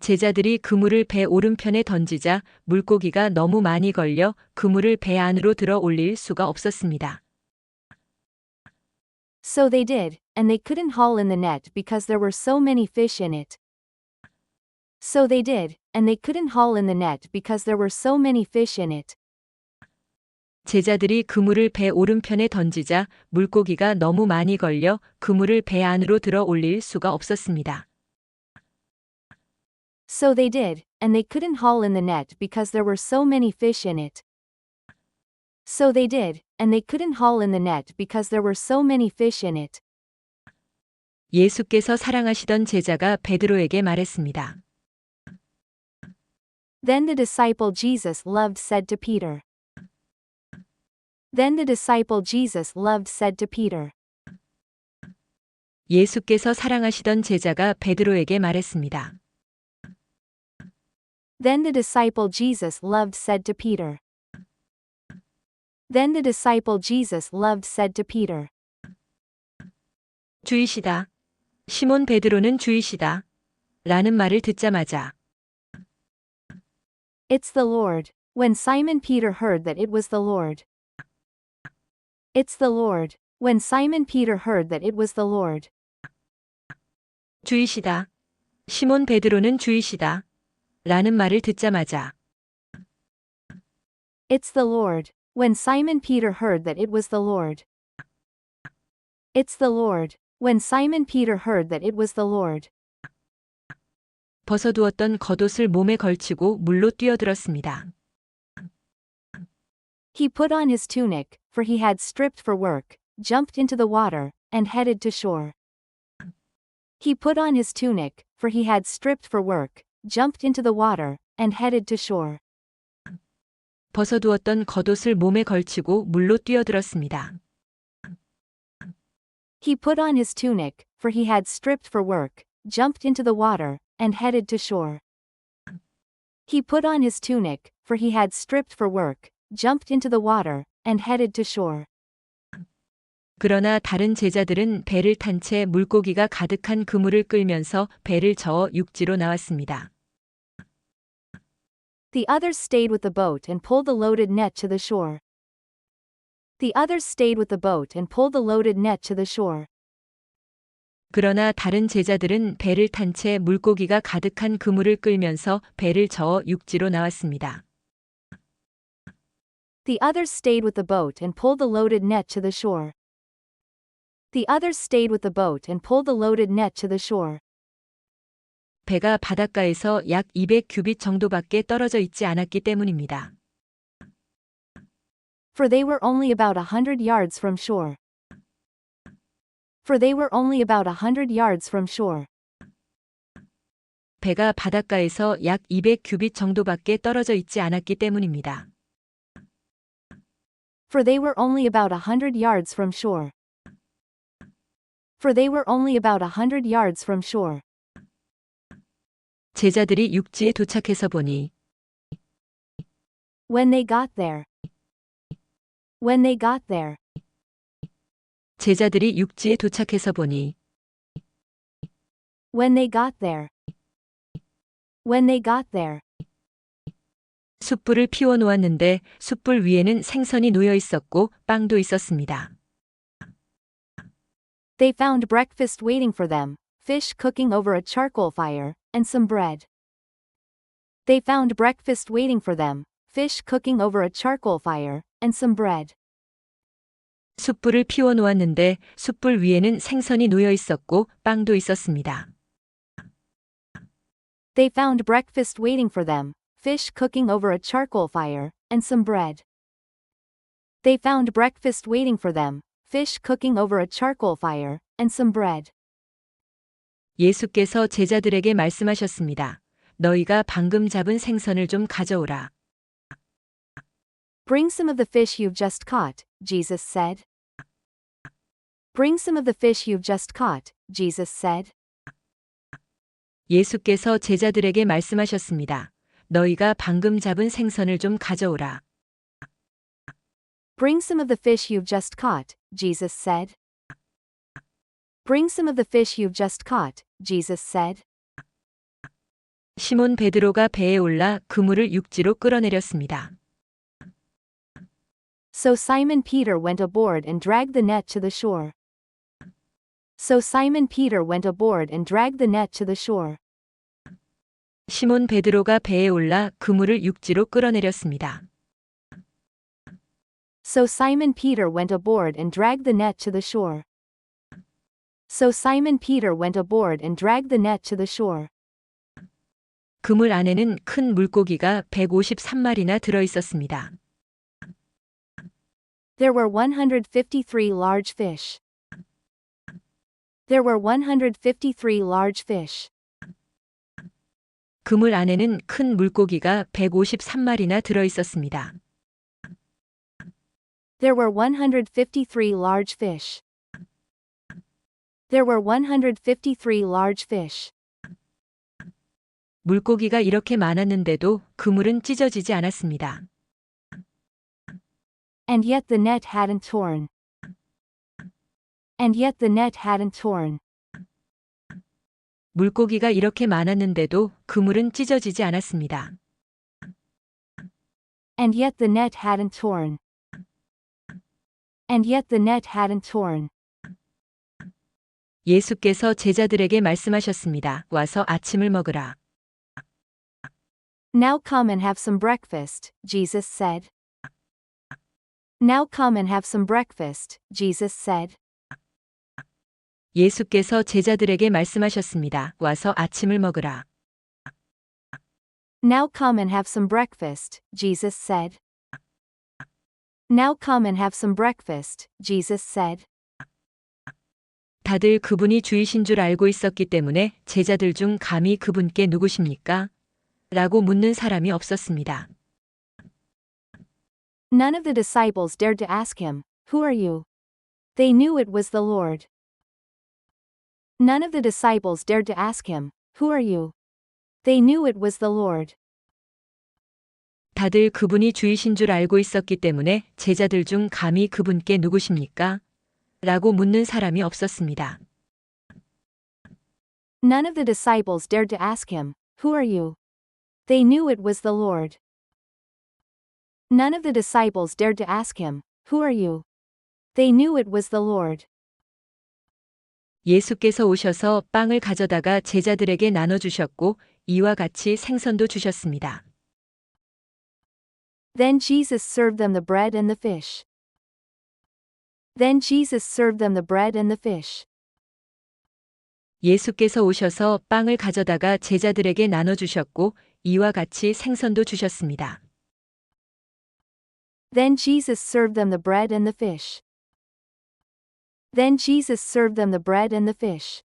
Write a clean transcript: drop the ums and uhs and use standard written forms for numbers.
제자들이 그물을 배 오른편에 던지자 물고기가 너무 많이 걸려 그물을 배 안으로 들어 올릴 수가 없었습니다. So they did, and they couldn't haul in the net because there were so many fish in it. So they did, and they couldn't haul in the net because there were so many fish in it. 제자들이 그물을 배 오른편에 던지자 물고기가 너무 많이 걸려 그물을 배 안으로 들어 올릴 수가 없었습니다. So they did, and they couldn't haul in the net because there were so many fish in it. So they did, and they couldn't haul in the net because there were so many fish in it. 예수께서 사랑하시던 제자가 베드로에게 말했습니다. Then the disciple Jesus loved said to Peter. Then the disciple Jesus loved said to Peter. 예수께서 사랑하시던 제자가 베드로에게 말했습니다. Then the disciple Jesus loved said to Peter. Then the disciple Jesus loved said to Peter. 주이시다. 시몬 베드로는 주이시다. 라는 말을 듣자마자 It's the Lord. When Simon Peter heard that it was the Lord. It's the Lord. When Simon Peter heard that it was the Lord. 주이시다. 시몬 베드로는 주이시다. 라는 말을 듣자마자 It's the Lord. When Simon Peter heard that it was the Lord. It's the Lord. When Simon Peter heard that it was the Lord. 벗어두었던 겉옷을 몸에 걸치고 물로 뛰어들었습니다. He put on his tunic, for he had stripped for work, jumped into the water, and headed to shore. He put on his tunic, for he had stripped for work, jumped into the water, and headed to shore. 벗어두었던 겉옷을 몸에 걸치고 물로 뛰어들었습니다. He put on his tunic, for he had stripped for work, jumped into the water, and headed to shore. He put on his tunic, for he had stripped for work, jumped into the water, and headed to shore. 그러나 다른 제자들은 배를 탄 채 물고기가 가득한 그물을 끌면서 배를 저어 육지로 나왔습니다. The others stayed with the boat and pulled the loaded net to the shore. The others stayed with the boat and pulled the loaded net to the shore. 그러나 다른 제자들은 배를 탄 채 물고기가 가득한 그물을 끌면서 배를 저어 육지로 나왔습니다. The others stayed with the boat and pulled the loaded net to the shore. The others stayed with the boat and pulled the loaded net to the shore. 배가 바닷가에서 약 200규빗 정도밖에 떨어져 있지 않았기 때문입니다. For they were only about 100 yards from shore. For they were only about 100 yards from shore. 배가 바닷가에서 약 200규빗 정도밖에 떨어져 있지 않았기 때문입니다. For they were only about 100 yards from shore. For they were only about 100 yards from shore. 제자들이 육지에 도착해서 보니 When they got there. When they got there. 제자들이 육지에 도착해서 보니 When they got there. When they got there. 숯불을 피워 놓았는데 숯불 위에는 생선이 놓여 있었고 빵도 있었습니다. They found breakfast waiting for them, fish cooking over a charcoal fire, and some bread. They found breakfast waiting for them, fish cooking over a charcoal fire, and some bread. 숯불을 피워 놓았는데 숯불 위에는 생선이 놓여 있었고 빵도 있었습니다. They found breakfast waiting for them, fish cooking over a charcoal fire, and some bread. They found breakfast waiting for them, fish cooking over a charcoal fire, and some bread. 예수께서 제자들에게 말씀하셨습니다. 너희가 방금 잡은 생선을 좀 가져오라. Bring some of the fish you've just caught, Jesus said. Bring some of the fish you've just caught, Jesus said. 예수께서 제자들에게 말씀하셨습니다. 너희가 방금 잡은 생선을 좀 가져오라. Bring some of the fish you've just caught, Jesus said. Bring some of the fish you've just caught, Jesus said. 시몬 베드로가 배에 올라 그물을 육지로 끌어내렸습니다. So Simon Peter went aboard and dragged the net to the shore. So Simon Peter went aboard and dragged the net to the shore. 시몬 베드로가 배에 올라 그물을 육지로 끌어내렸습니다. So Simon Peter went aboard and dragged the net to the shore. So Simon Peter went aboard and dragged the net to the shore. 그물 안에는 큰 물고기가 153마리나 들어 있었습니다. There were 153 large fish. There were 153 large fish. 그물 안에는 큰 물고기가 153마리나 들어 있었습니다. There were 153 large fish. There were 153 large fish. 물고기가 이렇게 많았는데도 그물은 찢어지지 않았습니다. And yet the net hadn't torn. And yet the net hadn't torn. 물고기가 이렇게 많았는데도 그물은 찢어지지 않았습니다. And yet the net hadn't torn. And yet the net hadn't torn. 예수께서 제자들에게 말씀하셨습니다. 와서 아침을 먹으라. Now come and have some breakfast, Jesus said. Now come and have some breakfast, Jesus said. 예수께서 제자들에게 말씀하셨습니다. 와서 아침을 먹으라. Now come and have some breakfast, Jesus said. Now come and have some breakfast, Jesus said. 다들 그분이 주이신 줄 알고 있었기 때문에 제자들 중 감히 그분께 누구십니까? 라고 묻는 사람이 없었습니다. None of the disciples dared to ask him, "Who are you?" They knew it was the Lord. None of the disciples dared to ask him, "Who are you?" They knew it was the Lord. 다들 그분이 주이신 줄 알고 있었기 때문에 제자들 중 감히 그분께 누구십니까? 라고 묻는 사람이 없었습니다. None of the disciples dared to ask him, "Who are you?" They knew it was the Lord. None of the disciples dared to ask him, "Who are you?" They knew it was the Lord. 예수께서 오셔서 빵을 가져다가 제자들에게 나눠주셨고 이와 같이 생선도 주셨습니다. Then Jesus served them the bread and the fish. Then Jesus served them the bread and the fish. 예수께서 오셔서 빵을 가져다가 제자들에게 나눠주셨고 이와 같이 생선도 주셨습니다. Then Jesus served them the bread and the fish. Then Jesus served them the bread and the fish.